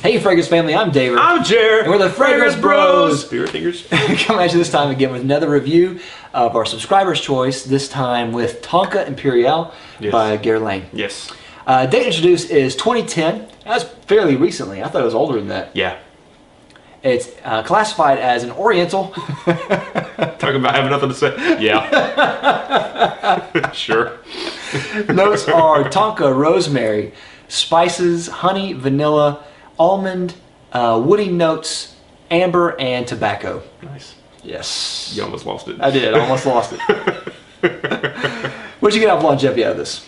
Hey, Fragrance family, I'm David. I'm Jared. And we're the Fragrance Bros. Spirit fingers. Coming at you this time again with another review of our subscriber's choice, this time with Tonka Imperiale by Colognes. Yes. Date introduced is 2010. That's fairly recently. I thought it was older than that. Yeah. It's classified as an Oriental. Talking about having nothing to say. Yeah. Sure. Notes are Tonka, rosemary, spices, honey, vanilla, almond, woody notes, amber, and tobacco. Nice. Yes. You almost lost it. I did. I almost lost it. What'd you get out of longevity out of this?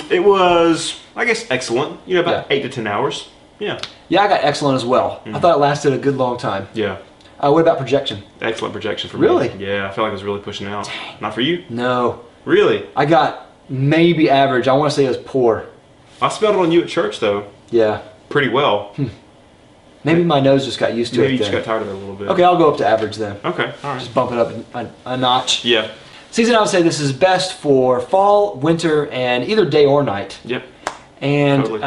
It was, I guess, excellent. You know, about 8 to 10 hours. Yeah. Yeah, I got excellent as well. I thought it lasted a good long time. Yeah. What about projection? Excellent projection for me. Really? Yeah, I felt like it was really pushing out. Dang. Not for you? No. Really? I got maybe average. I want to say it was poor. I smelled it on you at church, though. Yeah. Pretty well. Maybe my nose just got used to it. Maybe you just got tired of it a little bit. Okay, I'll go up to average then. Okay, all right. Just bump it up a notch. Yeah. Season, I would say this is best for fall, winter, and either day or night. Yep. And totally.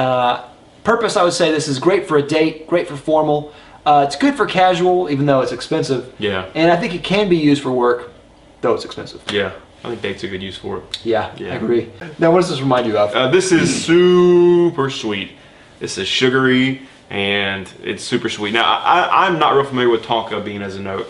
Purpose, I would say this is great for a date, great for formal. It's good for casual, even though it's expensive. Yeah. And I think it can be used for work, though it's expensive. Yeah. I think date's a good use for it. Yeah, I agree. Now, what does this remind you of? This is super sweet. This is sugary, and it's super sweet. Now, I'm not real familiar with Tonka being as a note.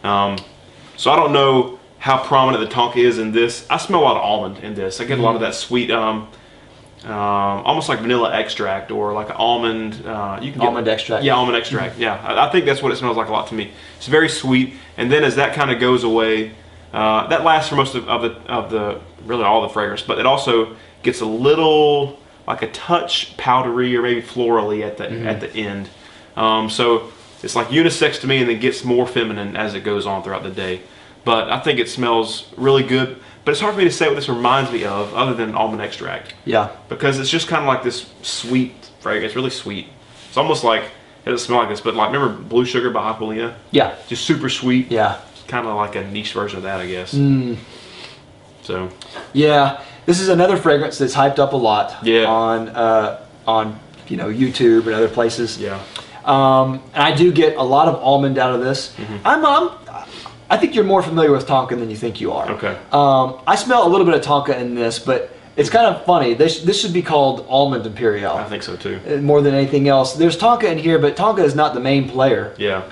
So I don't know how prominent the Tonka is in this. I smell a lot of almond in this. I get a lot of that sweet, almost like vanilla extract or like an almond. You can get almond extract. Yeah, almond extract. Yeah, I think that's what it smells like a lot to me. It's very sweet, and then as that kind of goes away, that lasts for most of the really all the fragrance, but it also gets a little like a touch powdery or maybe florally at the end. So it's like unisex to me, and then gets more feminine as it goes on throughout the day. But I think it smells really good. But it's hard for me to say what this reminds me of, other than almond extract. Yeah. Because it's just kind of like this sweet fragrance. It's really sweet. It's almost like, it doesn't smell like this, but like, remember Blue Sugar by Aquilina? Yeah. Just super sweet. Yeah. Kind of like a niche version of that, I guess. So. Yeah. This is another fragrance that's hyped up a lot. Yeah. On YouTube and other places. Yeah. And I do get a lot of almond out of this. I think you're more familiar with Tonka than you think you are. Okay. I smell a little bit of Tonka in this, but it's kind of funny. This should be called Almond Imperiale. I think so too. More than anything else. There's Tonka in here, but Tonka is not the main player. Yeah.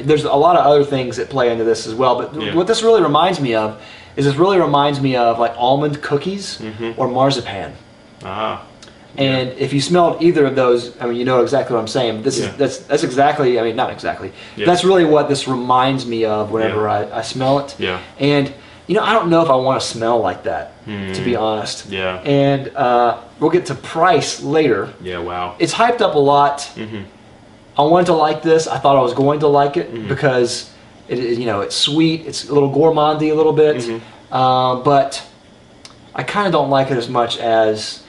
There's a lot of other things that play into this as well. But what this really reminds me of is like almond cookies or marzipan. Ah. And if you smelled either of those, I mean, you know exactly what I'm saying. This is that's exactly. I mean, not exactly. Yeah. That's really what this reminds me of whenever I smell it. Yeah. And I don't know if I want to smell like that, to be honest. Yeah. And we'll get to price later. Yeah. Wow. It's hyped up a lot. I wanted to like this. I thought I was going to like it because it's sweet. It's a little gourmandy a little bit, but I kind of don't like it as much as.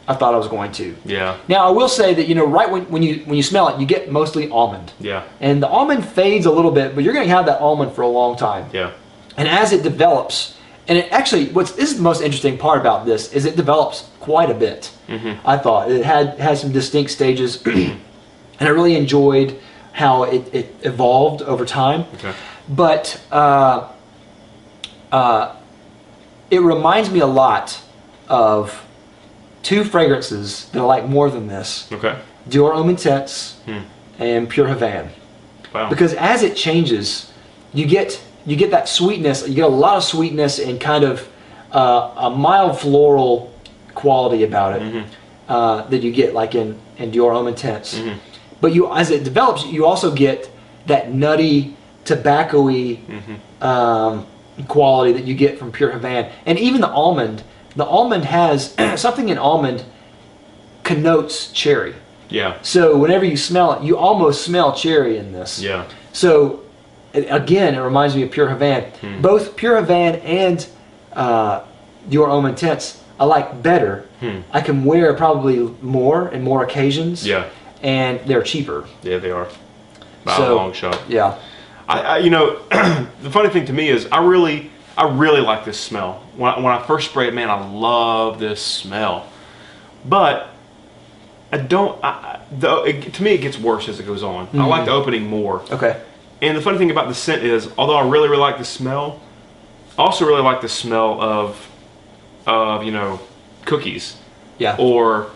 I thought I was going to. Yeah. Now I will say that right when you smell it, you get mostly almond. Yeah. And the almond fades a little bit, but you're going to have that almond for a long time. Yeah. And as it develops, and it actually, this is the most interesting part about this is it develops quite a bit. I thought it had some distinct stages, and I really enjoyed how it evolved over time. Okay. But it reminds me a lot of two fragrances that I like more than this. Okay. Dior Homme Intense and Pure Havane. Wow. Because as it changes, you get that sweetness. You get a lot of sweetness and kind of a mild floral quality about it that you get like in Dior Homme Intense. But as it develops, you also get that nutty, tobacco-y quality that you get from Pure Havane, and even the almond. The almond has something in almond connotes cherry. Yeah. So whenever you smell it, you almost smell cherry in this. Yeah. So again, it reminds me of Pure Havane. Both Pure Havane and Dior Homme Intense I like better. I can wear probably more and more occasions. Yeah. And they're cheaper. Yeah, they are. By a long shot. Yeah. The funny thing to me is I really like this smell. When I first spray it, man, I love this smell. But I don't. To me, it gets worse as it goes on. I like the opening more. Okay. And the funny thing about the scent is, although I really, really like the smell, I also really like the smell of you know, cookies. Yeah. Or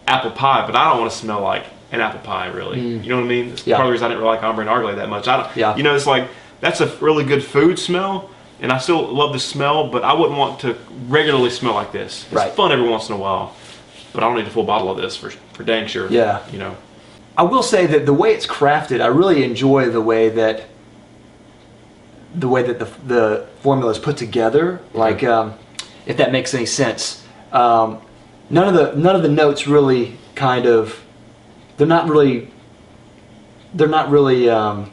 apple pie, but I don't want to smell like an apple pie, really. You know what I mean? It's part of the reason I didn't really like Ombre and Arglay that much. You know, it's like, that's a really good food smell, and I still love the smell, but I wouldn't want to regularly smell like this. It's fun every once in a while, but I don't need a full bottle of this for dang sure. Yeah. You know. I will say that the way it's crafted, I really enjoy the way that the formula is put together. Like, if that makes any sense. None of the notes really kind of, they're not really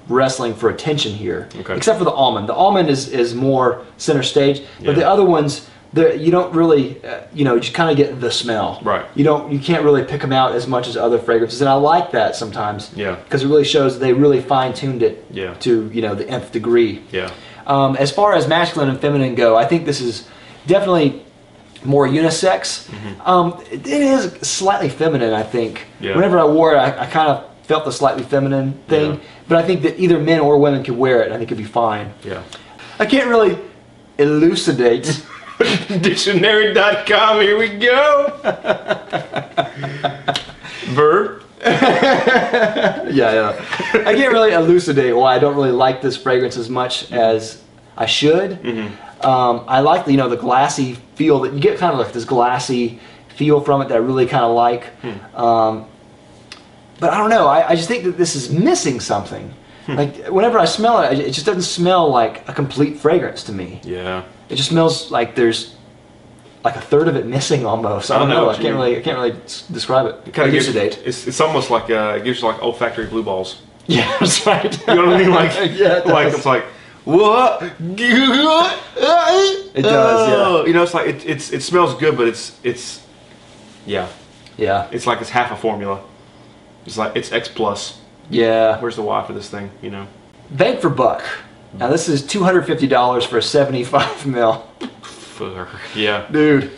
wrestling for attention here. Okay. Except for the almond. The almond is more center stage, but the other ones, you don't really, you know, you just kind of get the smell. Right. You can't really pick them out as much as other fragrances, and I like that sometimes. Yeah. Because it really shows they really fine-tuned it. Yeah. To, you know, the nth degree. Yeah. As far as masculine and feminine go, I think this is definitely more unisex. It is slightly feminine, I think. Yeah. Whenever I wore it, I kind of felt the slightly feminine thing, but I think that either men or women could wear it. I think it'd be fine. Yeah. I can't really elucidate. Dictionary.com, here we go. Verb. Yeah. I can't really elucidate why I don't really like this fragrance as much as I should. I like the the glassy feel that you get, kind of like this glassy feel from it that I really kind of like. But I don't know. I just think that this is missing something. Like whenever I smell it, it just doesn't smell like a complete fragrance to me. Yeah. It just smells like there's like a third of it missing almost. I don't know. I can't really describe it. It kind of elucidate. It's almost like it gives you like olfactory blue balls. Yeah, that's right. You know what I mean? Like it's like what? It does. Yeah. You know, it's like it smells good, but it's yeah. It's like it's half a formula. It's like it's X plus. Yeah. Where's the Y for this thing? You know. Bang for buck. Now this is $250 for a 75 ml. Yeah. Dude,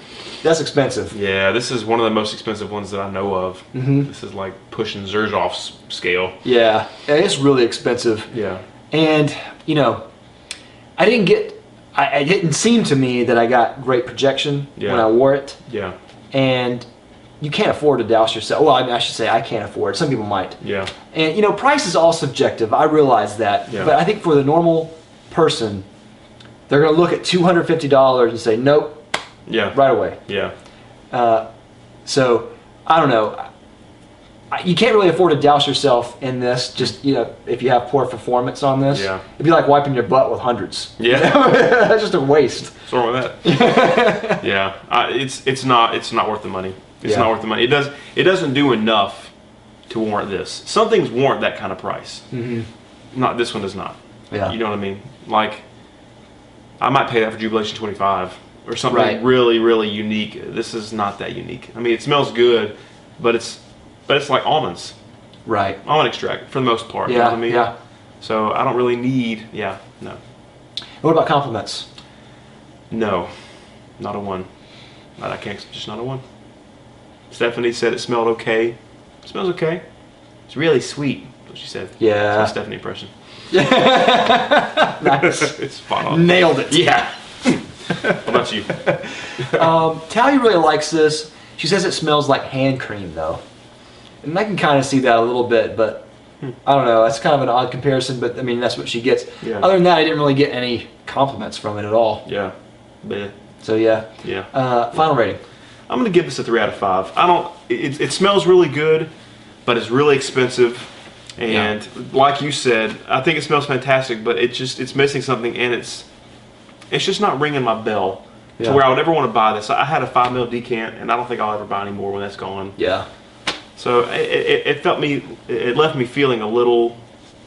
that's expensive. Yeah, this is one of the most expensive ones that I know of. This is like pushing Xerzhoff's scale. Yeah, it's really expensive. Yeah. And, you know, it didn't seem to me that I got great projection when I wore it. Yeah. And you can't afford to douse yourself. Well, I mean, I should say I can't afford. Some people might. Yeah. And, you know, price is all subjective. I realize that. Yeah. But I think for the normal person, they're going to look at $250 and say, nope. Yeah. Right away. Yeah. So, I don't know. You can't really afford to douse yourself in this, just, you know, if you have poor performance on this. Yeah. It'd be like wiping your butt with hundreds. Yeah. That's just a waste. What's wrong with that? Yeah. It's not worth the money. It's not worth the money. It doesn't do enough to warrant this. Some things warrant that kind of price. Not this one does not. Yeah. You know what I mean? Like, I might pay that for Jubilation 25 or something really, really unique. This is not that unique. I mean, it smells good, but it's like almonds. Right. Almond extract for the most part. Yeah. You know what I mean? Yeah. So I don't really need. Yeah. No. What about compliments? No, not a one. I can't. Just not a one. Stephanie said it smelled okay. It smells okay. It's really sweet. That's what she said. Yeah. That's my Stephanie impression. Nice. It's spot on. Nailed it. Yeah. What about you? Tally really likes this. She says it smells like hand cream, though. And I can kind of see that a little bit, but I don't know. That's kind of an odd comparison, but I mean, that's what she gets. Yeah. Other than that, I didn't really get any compliments from it at all. Yeah. But, so, yeah. Yeah. Final rating. I'm going to give this a 3 out of 5. It smells really good, but it's really expensive. And like you said, I think it smells fantastic, but it's missing something, and it's just not ringing my bell to where I would ever want to buy this. I had a 5 ml decant, and I don't think I'll ever buy any more when that's gone. Yeah. So it left me feeling a little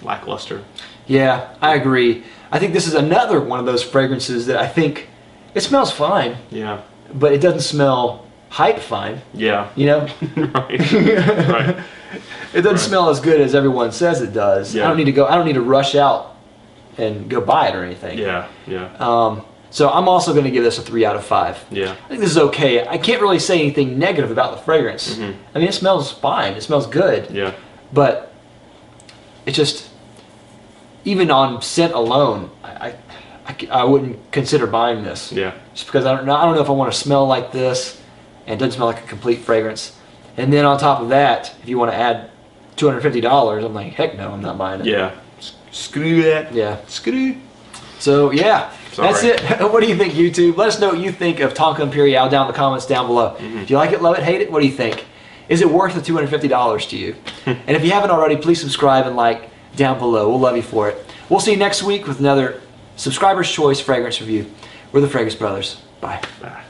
lackluster. Yeah, I agree. I think this is another one of those fragrances that I think it smells fine. Yeah. But it doesn't smell hype fine. Yeah. You know? Right. Right. It doesn't smell as good as everyone says it does. Yeah. I don't need to rush out and go buy it or anything. Yeah. Yeah. So I'm also going to give this a 3 out of 5. Yeah. I think this is okay. I can't really say anything negative about the fragrance. I mean, it smells fine. It smells good. Yeah. But it just, even on scent alone, I wouldn't consider buying this. Yeah. Just because I don't know if I want to smell like this, and it doesn't smell like a complete fragrance. And then on top of that, if you want to add $250, I'm like, heck no, I'm not buying it. Yeah. Screw that. Yeah. Screw. So yeah, Sorry. that's it. What do you think, YouTube? Let us know what you think of Tonka Imperiale down in the comments down below. If you like it, love it, hate it, what do you think? Is it worth the $250 to you? And if you haven't already, please subscribe and like down below. We'll love you for it. We'll see you next week with another Subscriber's Choice fragrance review. We're the Fragrance Brothers. Bye. Bye.